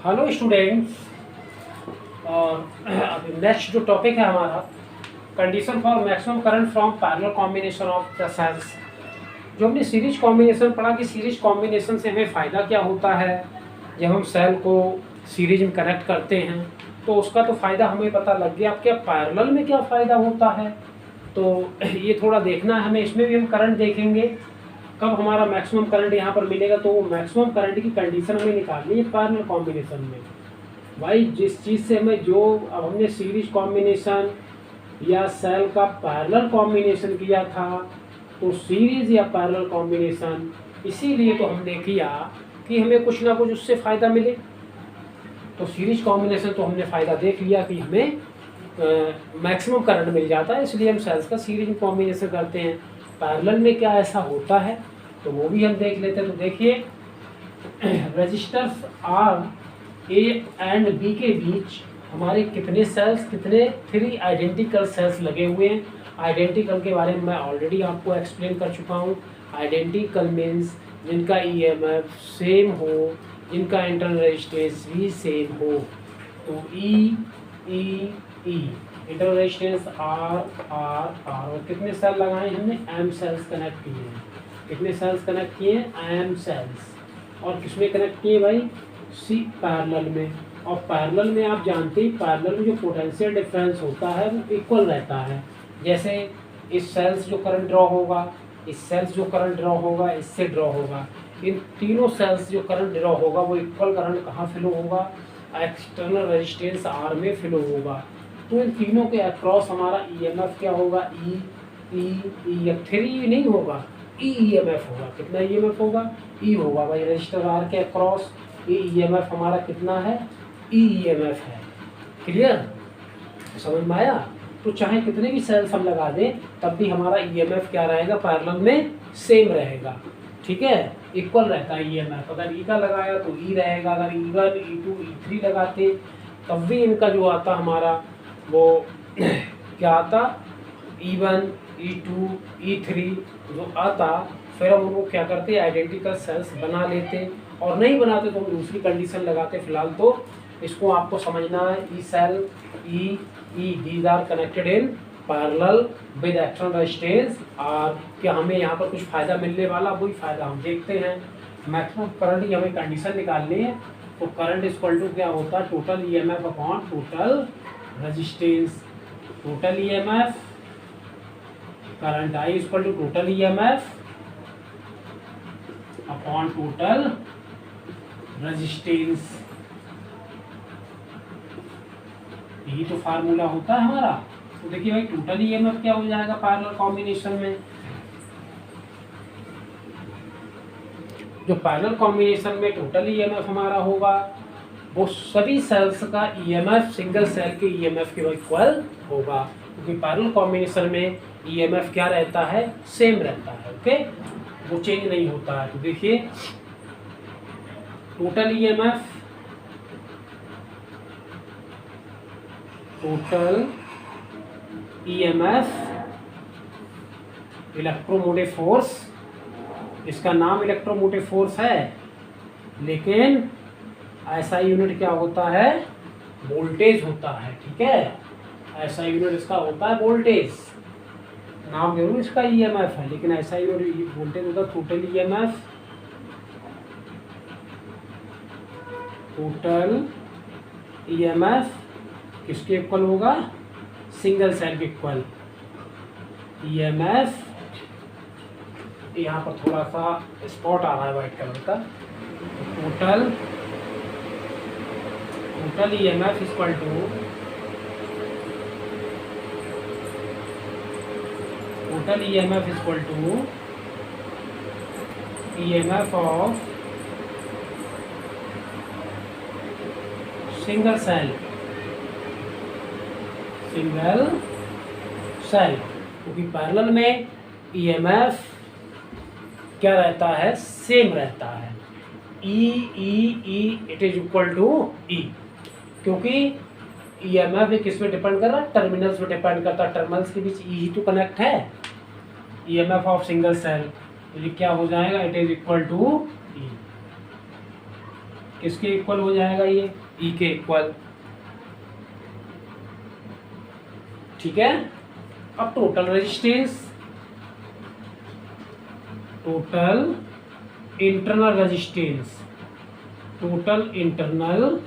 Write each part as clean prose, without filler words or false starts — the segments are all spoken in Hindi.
Hello students. और अभी नेक्स्ट जो टॉपिक है हमारा, condition for maximum current from parallel combination of the cells. जो हमने सीरीज कॉम्बिनेशन पढ़ा कि सीरीज कॉम्बिनेशन से हमें फ़ायदा क्या होता है। जब हम सेल को सीरीज में कनेक्ट करते हैं तो उसका तो फ़ायदा हमें पता लग गया। अब क्या पैरेलल में क्या फ़ायदा होता है, तो ये थोड़ा देखना है हमें। इसमें भी हम करंट देखेंगे, कब हमारा मैक्सिमम करंट यहाँ पर मिलेगा। तो वो मैक्सिमम करंट की कंडीशन हमें निकालनी है पैरेलल कॉम्बिनेशन में। भाई जिस चीज़ से हमें जो अब हमने सीरीज कॉम्बिनेशन या सेल का पैरेलल कॉम्बिनेशन किया था, तो सीरीज या पैरेलल कॉम्बिनेशन इसीलिए तो हमने किया कि हमें कुछ ना कुछ उससे फ़ायदा मिले। तो सीरीज कॉम्बिनेशन तो हमने फ़ायदा देख लिया कि हमें मैक्सिमम करंट मिल जाता है, इसलिए हम सेल्स का सीरीज कॉम्बिनेशन करते हैं। पैरेलल में क्या ऐसा होता है तो वो भी हम देख लेते हैं। तो देखिए, resistors are A and B के बीच हमारे कितने सेल्स, कितने 3 आइडेंटिकल सेल्स लगे हुए हैं। आइडेंटिकल के बारे में मैं ऑलरेडी आपको एक्सप्लेन कर चुका हूँ। आइडेंटिकल मीन्स जिनका ईएमएफ सेम हो, जिनका इंटरनल रेजिस्टेंस भी सेम हो। तो E E E internal resistance R R R, और कितने सेल लगाए हमने, एम सेल्स कनेक्ट किए हैं। कितने सेल्स कनेक्ट किए हैं, एम सेल्स। और किसमें कनेक्ट किए भाई, सी पैरेलल में। और पैरेलल में आप जानते हैं पैरेलल में जो पोटेंशियल डिफरेंस होता है वो इक्वल रहता है। जैसे इस सेल्स जो करंट ड्रॉ होगा, इस सेल्स जो करंट ड्रॉ होगा, इससे ड्रॉ होगा। इन तीनों सेल्स जो करंट ड्रॉ होगा वो इक्वल करंट कहाँ फ्लो होगा, एक्सटर्नल रेजिस्टेंस आर में फ्लो होगा। तो इन तीनों के अक्रॉस हमारा ईएमएफ क्या होगा, ई ई ई। 3 नहीं होगा, ईएमएफ होगा। कितना ईएमएफ होगा, ई होगा भाई। रजिस्टर आर के अक्रॉस ईएमएफ हमारा कितना है, ईएमएफ है। क्लियर, समझ में आया। तो चाहे कितने भी सेल्स हम लगा दें तब भी हमारा ईएमएफ क्या रहेगा, पैरेलल में सेम रहेगा। ठीक है, इक्वल रहता है ईएमएफ। अगर ई का लगाया तो ई रहेगा, अगर E1 E2 E3 लगाते तब भी इनका जो आता हमारा वो क्या आता, E1 E2 E3 जो आता, फिर हम उनको क्या करते, आइडेंटिकल सेल्स बना लेते। और नहीं बनाते तो हम दूसरी कंडीशन लगाते। फिलहाल तो इसको आपको समझना है। E cell E E these are connected in parallel with external resistance R. क्या हमें यहाँ पर कुछ फ़ायदा मिलने वाला, वही फ़ायदा हम देखते हैं। मैक्सिमम करंट की हमें कंडीशन निकालनी है। तो करंट इक्वल टू क्या होता है, total EMF upon total resistance. Total EMF current I equal to total EMF upon total resistance. यही तो फार्मूला होता है हमारा। तो देखिए भाई, टोटल ईएमएफ क्या हो जाएगा पैरेलल कॉम्बिनेशन में। जो पैरेलल कॉम्बिनेशन में टोटल ईएमएफ हमारा होगा वो सभी सेल्स का ईएमएफ सिंगल सेल के ईएमएफ के इक्वल होगा, क्योंकि पैरेलल कॉम्बिनेशन में ईएमएफ क्या रहता है, सेम रहता है। ओके, वो चेंज नहीं होता है। तो देखिए, total EMF, total EMF electromotive force, इसका नाम इलेक्ट्रोमोटिव फोर्स है, लेकिन ऐसा यूनिट क्या होता है, वोल्टेज होता है। ठीक है, ऐसा यूनिट इसका होता है वोल्टेज। नाम जरूर इसका ईएमएफ है, लेकिन ऐसा यूनिट वोल्टेज होता है। टोटल ईएमएफ, टोटल ईएमएफ किसके इक्वल होगा, सिंगल सेल के इक्वल। ईएमएफ, यहाँ पर थोड़ा सा स्पॉट आ रहा है वाइट कलर का। Total EMF equal to total EMF equal to EMF of single cell, क्योंकि पैरेलल में ईएमएफ क्या रहता है, सेम रहता है। E E E it is equal to E, क्योंकि ईएमएफ किस पे डिपेंड कर रहा है, टर्मिनल्स पे डिपेंड करता है। टर्मिनल्स के बीच ई तो कनेक्ट है। ईएमएफ ऑफ सिंगल सेल, तो ये क्या हो जाएगा, इट इज इक्वल टू ई। किसके इक्वल हो जाएगा ये, ई के इक्वल। ठीक है। अब total resistance, total internal resistance, total internal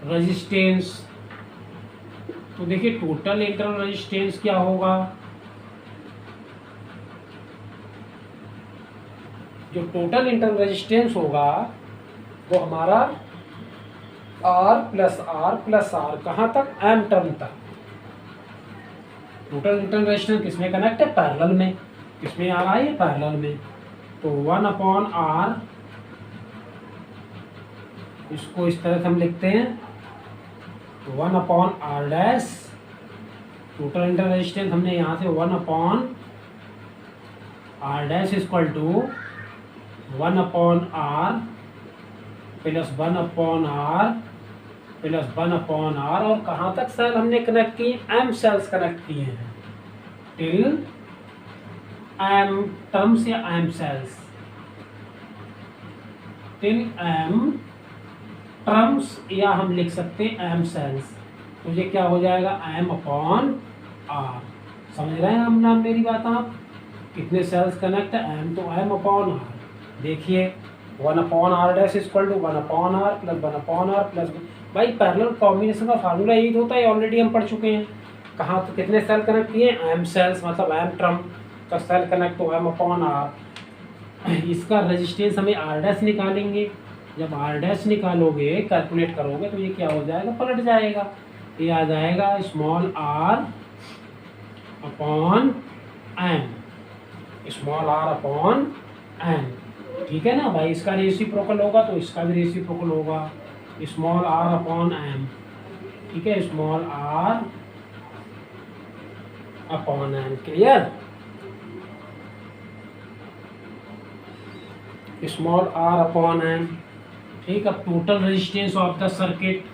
resistance. तो देखिए टोटल इंटरनल रेजिस्टेंस क्या होगा, जो टोटल इंटरनल रेजिस्टेंस होगा वो हमारा आर प्लस आर कहाँ तक, एम टर्म तक। टोटल इंटरनल रेजिस्टेंस किसमें कनेक्ट है, पैरेलल में। किसमें आ रहा है, पैरेलल में। तो 1/r, इसको इस तरह से हम लिखते हैं, तो 1/r dash, total internal resistance हमने यहाँ से 1/r dash equal to 1/r plus 1/r plus 1/r, और कहाँ तक सेल हमने कनेक्ट किए, एम सेल्स कनेक्ट किए हैं, टिल एम टर्म्स या M cells, till M terms, या हम लिख सकते हैं एम सेल्स। तो ये क्या हो जाएगा, m/r। समझ रहे हैं हम नाम मेरी बात, आप कितने सेल्स कनेक्ट है, m, तो m/r। देखिए 1/r dash equal to 1/r plus 1/r plus, भाई पैरेलल कॉम्बिनेशन का फार्मूला यही होता है, ऑलरेडी हम पढ़ चुके हैं। कहाँ तो कितने सेल कनेक्ट किए, एम सेल्स, मतलब एम टर्म का सेल कनेक्ट, तो m/r। इसका रेजिस्टेंस हमें r डैश निकालेंगे। जब r डैश निकालोगे, कैलकुलेट करोगे, तो ये क्या हो जाएगा, पलट जाएगा। ये आ जाएगा small r upon m, small r upon m। ठीक है ना भाई, इसका रेसिप्रोकल होगा तो इसका भी रेसिप्रोकल होगा, स्मॉल r अपॉन m। ठीक है, small r upon m। Clear, small r upon m। ठीक, अब total resistance of the circuit,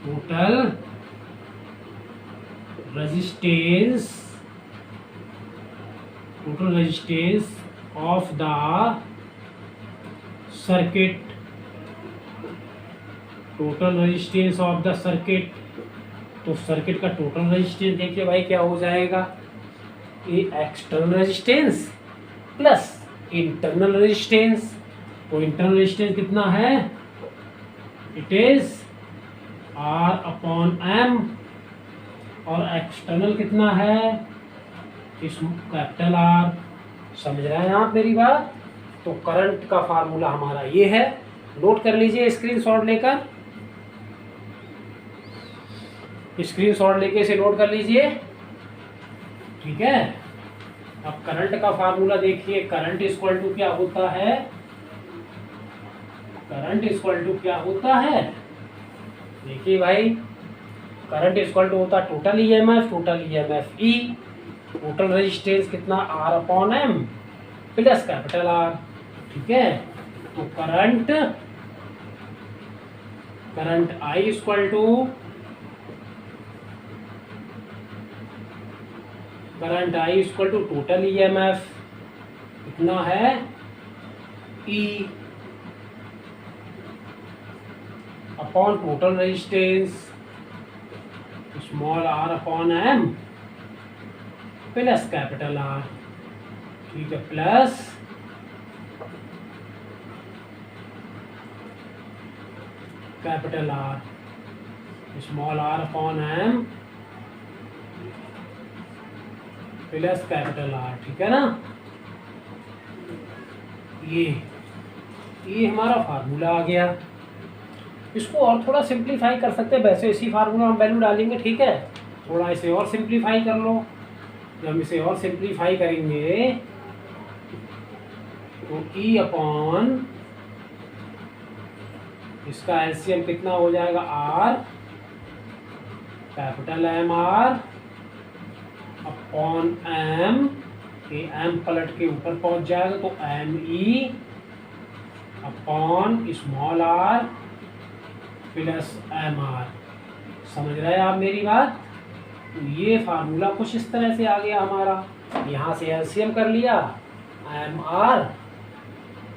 total resistance, total resistance of the circuit, total resistance of the circuit. तो सर्किट का टोटल रेजिस्टेंस देखिए भाई क्या हो जाएगा, ये external resistance plus internal resistance. तो इंटरनल रेजिस्टेंस कितना है, it is R upon M, और एक्सटर्नल कितना है, इस कैपिटल R। समझ रहे हैं आप मेरी बात। तो करंट का फार्मूला हमारा ये है, नोट कर लीजिए स्क्रीनशॉट लेकर, स्क्रीनशॉट लेके इसे नोट कर लीजिए। ठीक है, अब करंट का फार्मूला देखिए, करंट इक्वल टू क्या होता है, करंट इक्वल टू क्या होता है, देखिए भाई, करंट इक्वल टू होता है total EMF, total EMF E, total resistance कितना, R upon M plus capital R। ठीक है, तो current I equal to, current I equal to total EMF कितना है, E upon total resistance, small r upon m plus capital R। ठीक है, plus capital R, small r upon m plus capital R। ठीक है ना, ये हमारा फार्मूला आ गया। इसको और थोड़ा सिंप्लीफाई कर सकते हैं, वैसे इसी फार्मूला में वैल्यू डालेंगे। ठीक है, थोड़ा इसे और सिंप्लीफाई कर लो। जब हम इसे और सिंप्लीफाई करेंगे तो E अपॉन, इसका एलसीएम कितना हो जाएगा, R capital M R upon M, ये M पलट के ऊपर पहुंच जाएगा, तो M E upon small r plus M R। समझ रहे हैं आप मेरी बात। तो ये फार्मूला कुछ इस तरह से आ गया हमारा, यहाँ से एलसीएम कर लिया, M R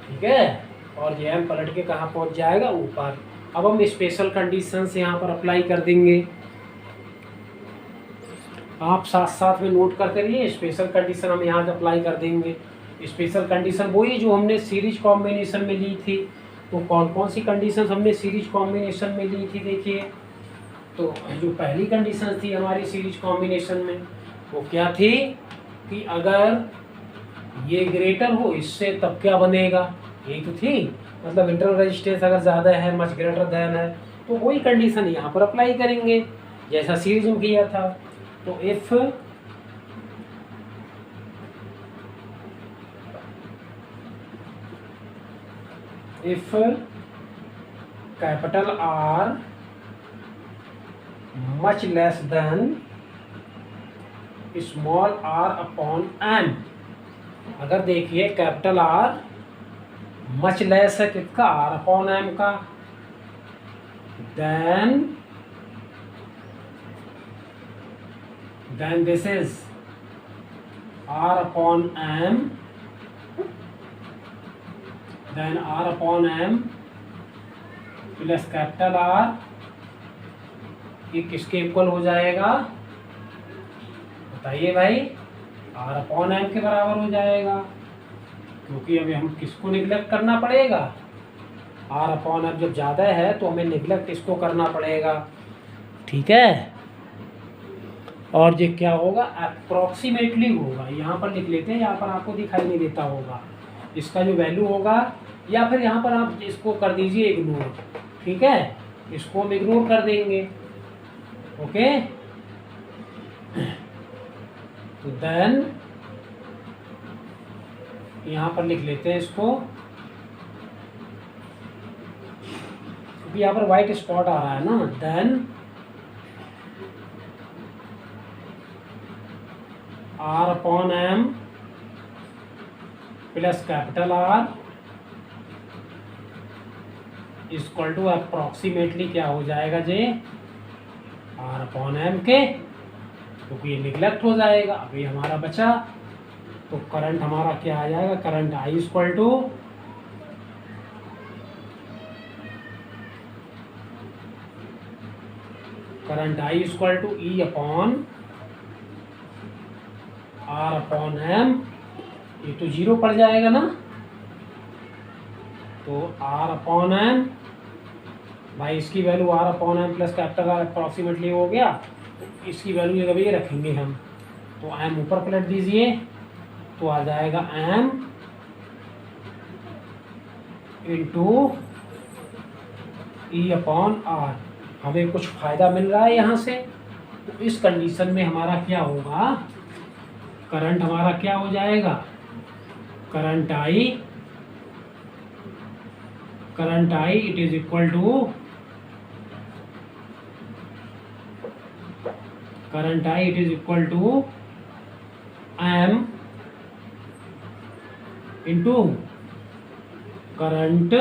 ठीक है, और ये एम पलट के कहाँ पहुँच जाएगा, ऊपर। अब हम स्पेशल कंडीशंस यहाँ पर अप्लाई कर देंगे, आप साथ साथ में नोट करते रहिए। स्पेशल कंडीशन हम यहाँ से अप्लाई कर देंगे। स्पेशल कंडीशन वही जो हमने सीरीज कॉम्बिनेशन में ली थी। तो कौन कौन सी कंडीशंस हमने सीरीज कॉम्बिनेशन में ली थी, देखिए। तो जो पहली कंडीशन थी हमारी सीरीज कॉम्बिनेशन में, वो क्या थी कि अगर ये ग्रेटर हो इससे तब क्या बनेगा, यही तो थी। मतलब इंटरनल रेजिस्टेंस अगर ज़्यादा है, मच ग्रेटर देन है, तो वही कंडीशन यहाँ पर अप्लाई करेंगे जैसा सीरीज में किया था। तो if capital R much less than small r upon m, अगर देखिए कैपिटल R मच लेस है किसका, r अपॉन m का, then this is r upon m, then r upon m plus capital R, ये किसके इक्वल हो जाएगा, बताइए भाई, r अपॉन m के बराबर हो जाएगा। क्योंकि अभी हम किसको निगलेक्ट करना पड़ेगा, r अपॉन m जब ज़्यादा है तो हमें निगलेक्ट इसको करना पड़ेगा, ठीक है। और ये क्या होगा, अप्रॉक्सीमेटली होगा, यहाँ पर लिख लेते हैं, यहाँ पर आपको दिखाई नहीं देता होगा इसका जो वैल्यू होगा, या फिर यहाँ पर आप इसको कर दीजिए इग्नोर, ठीक है, इसको हम इग्नोर कर देंगे, ओके। तो देन यहाँ पर लिख लेते हैं इसको, क्योंकि यहाँ पर वाइट स्पॉट आ रहा है ना। Then r upon m plus capital R equal to approximately क्या हो जाएगा जे, r अपॉन m के, क्योंकि ये निगलेक्ट हो जाएगा। अभी हमारा बचा, तो करंट हमारा क्या आ जाएगा, current I equal to E upon r upon m, ये तो जीरो पड़ जाएगा ना, तो r अपॉन m भाई, इसकी value r upon m plus capital R approximately हो गया, तो इसकी वैल्यू जगह ये रखेंगे हम, तो m ऊपर पलट दीजिए, तो आ जाएगा m into E upon R। हमें कुछ फ़ायदा मिल रहा है यहाँ से, तो इस कंडीशन में हमारा क्या होगा, करंट हमारा क्या हो जाएगा, current I it is equal to, current I it is equal to M into current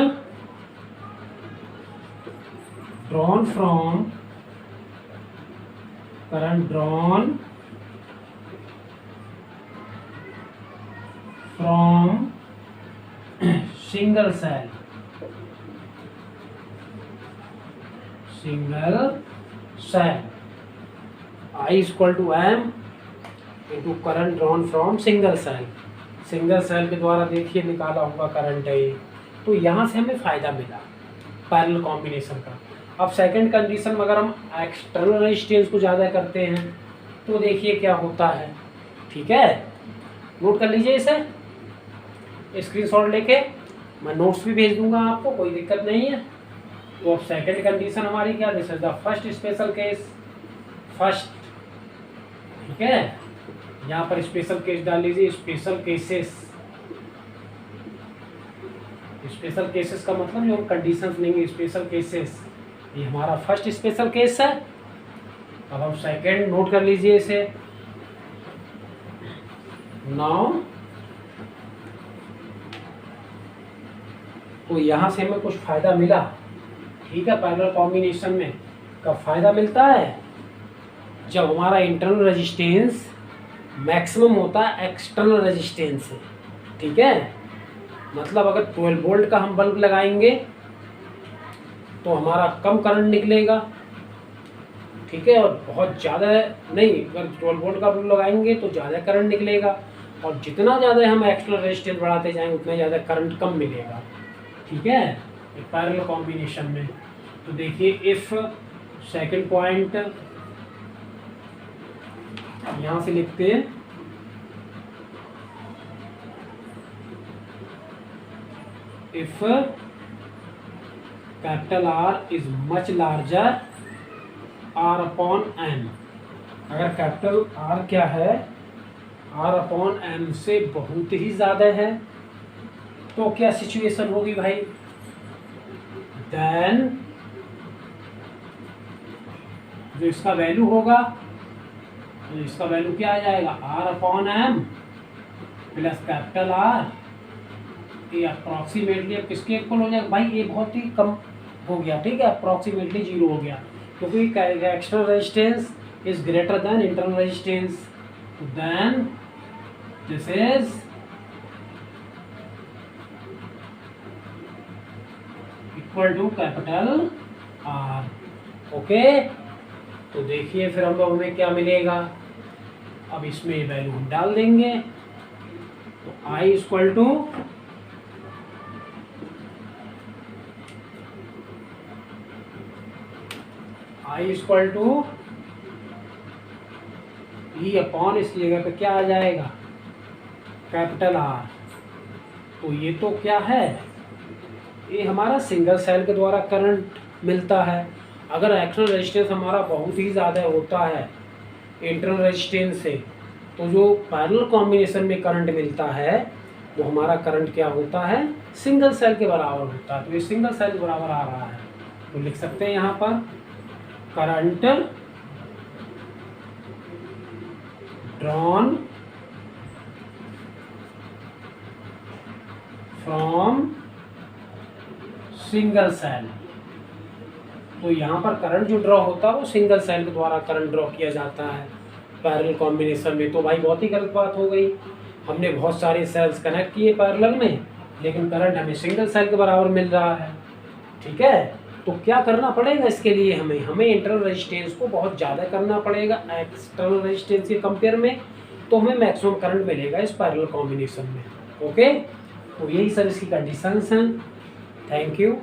drawn from single cell I equal to M into current drawn from single cell के द्वारा देखिए निकाला होगा करंट है, तो यहाँ से हमें फ़ायदा मिला पैरेलल कॉम्बिनेशन का। अब सेकंड कंडीशन में अगर हम एक्सटर्नल रेजिस्टेंस को ज़्यादा करते हैं तो देखिए क्या होता है, ठीक है, नोट कर लीजिए इसे, स्क्रीनशॉट लेके मैं नोट्स भी भेज दूंगा आपको, कोई दिक्कत नहीं है। तो अब सेकंड कंडीशन हमारी क्या, this is the first special case, first, ठीक है, यहाँ पर स्पेशल केस डाल लीजिए, स्पेशल केसेस का मतलब जो हम कंडीशंस लेंगे, स्पेशल केसेस, ये हमारा फर्स्ट स्पेशल केस है। अब हम सेकंड नोट कर लीजिए इसे, नाउ तो यहाँ से हमें कुछ फ़ायदा मिला, ठीक है, पैरेलल कॉम्बिनेशन में कब फ़ायदा मिलता है, जब हमारा इंटरनल रेजिस्टेंस मैक्सिमम होता है एक्सटर्नल रेजिस्टेंस से, ठीक है। मतलब अगर 12 वोल्ट का हम बल्ब लगाएंगे तो हमारा कम करंट निकलेगा, ठीक है, और बहुत ज़्यादा नहीं, अगर 12 वोल्ट का बल्ब लगाएंगे तो ज़्यादा करंट निकलेगा, और जितना ज़्यादा हम एक्सटर्नल रेजिस्टेंस बढ़ाते जाएंगे उतना ज़्यादा करंट कम मिलेगा, ठीक है, एक पैरेलल कॉम्बिनेशन में। तो देखिए इफ़ सेकंड पॉइंट यहाँ से लिखते हैं, if capital R is much larger R upon N, अगर कैपिटल आर क्या है, आर अपॉन एन से बहुत ही ज़्यादा है, तो क्या सिचुएशन होगी भाई, देन जो इसका वैल्यू होगा, तो इसका वैल्यू क्या आ जाएगा, R upon M plus capital R, ये अप्रॉक्सीमेटली अब किसके इक्वल हो जाएगा भाई, ये बहुत ही कम हो गया, ठीक है, अप्रॉक्सीमेटली 0 हो गया, क्योंकि external resistance is greater than internal resistance, then this is equal to capital R. Okay, तो देखिए फिर हम लोग हमें क्या मिलेगा, अब इसमें वैल्यू हम डाल देंगे, तो I equal to E upon, इस जगह पे क्या आ जाएगा, कैपिटल आर। तो ये तो क्या है, ये हमारा सिंगल सेल के द्वारा करंट मिलता है। अगर एक्सटर्नल रेजिस्टेंस हमारा बहुत ही ज़्यादा होता है इंटरनल रेजिस्टेंस से, तो जो पैरेलल कॉम्बिनेशन में करंट मिलता है वो हमारा करंट क्या होता है, सिंगल सेल के बराबर होता है। तो ये सिंगल सेल के बराबर आ रहा है, तो लिख सकते हैं यहाँ पर current drawn from single cell. तो यहाँ पर करंट जो ड्रॉ होता है वो सिंगल सेल के द्वारा करंट ड्रॉ किया जाता है पैरेलल कॉम्बिनेशन में। तो भाई बहुत ही गलत बात हो गई, हमने बहुत सारे सेल्स कनेक्ट किए पैरेलल में, लेकिन करंट हमें सिंगल सेल के बराबर मिल रहा है, ठीक है। तो क्या करना पड़ेगा इसके लिए, हमें इंटरनल रेजिस्टेंस को बहुत ज़्यादा करना पड़ेगा एक्सटर्नल रेजिस्टेंस के कंपेयर में, तो हमें मैक्सिमम करंट मिलेगा इस पैरेलल कॉम्बिनेशन में। ओके, तो यही सब इसकी कंडीशंस हैं। Thank you.